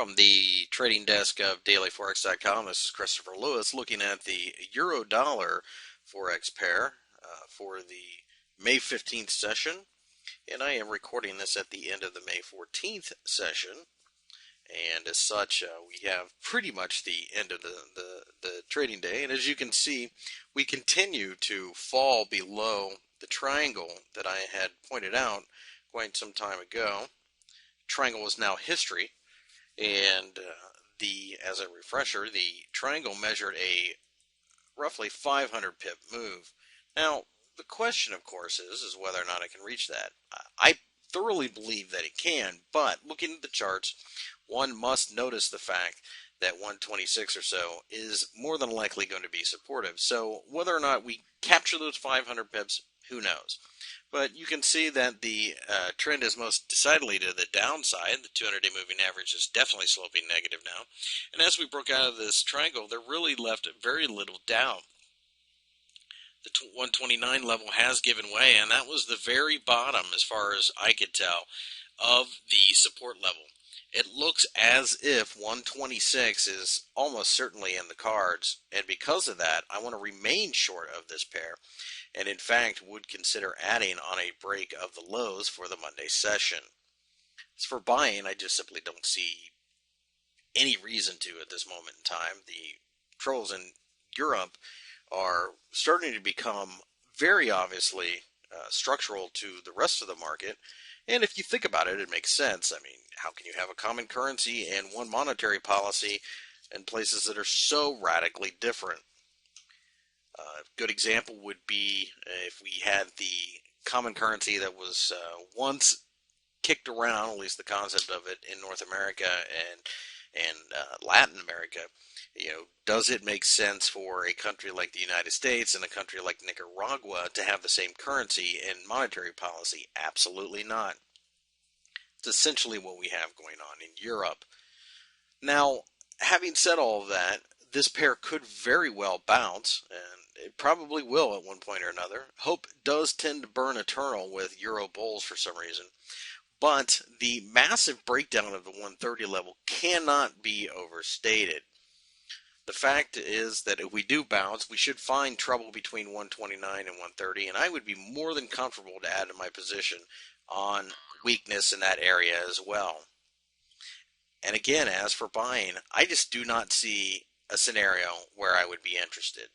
From the trading desk of dailyforex.com, this is Christopher Lewis looking at the euro dollar forex pair for the May 15th session. And I am recording this at the end of the May 14th session. And as such, we have pretty much the end of the trading day. And as you can see, we continue to fall below the triangle that I had pointed out quite some time ago. Triangle is now history. And as a refresher, the triangle measured a roughly 500 pip move. Now, the question, of course, is whether or not it can reach that. I thoroughly believe that it can, but looking at the charts, one must notice the fact that 126 or so is more than likely going to be supportive. So whether or not we capture those 500 pips, who knows? But you can see that the trend is most decidedly to the downside. The 200-day moving average is definitely sloping negative now. And as we broke out of this triangle, there really left very little doubt. The 129 level has given way, and that was the very bottom, as far as I could tell, of the support level. It looks as if 126 is almost certainly in the cards, and because of that, I want to remain short of this pair, and in fact would consider adding on a break of the lows for the Monday session. As for buying, I just simply don't see any reason to at this moment in time. The trolls in Europe are starting to become very obviously structural to the rest of the market. And if you think about it, it makes sense. I mean, how can you have a common currency and one monetary policy in places that are so radically different? A good example would be if we had the common currency that was once kicked around, at least the concept of it, in North America and Latin America. Does it make sense for a country like the United States and a country like Nicaragua to have the same currency and monetary policy? Absolutely not. It's essentially what we have going on in Europe. Now, having said all of that, this pair could very well bounce, and it probably will at one point or another. Hope does tend to burn eternal with Euro bulls for some reason. But the massive breakdown of the 130 level cannot be overstated. The fact is that if we do bounce, we should find trouble between 129 and 130, and I would be more than comfortable to add to my position on weakness in that area as well. And again, as for buying, I just do not see a scenario where I would be interested.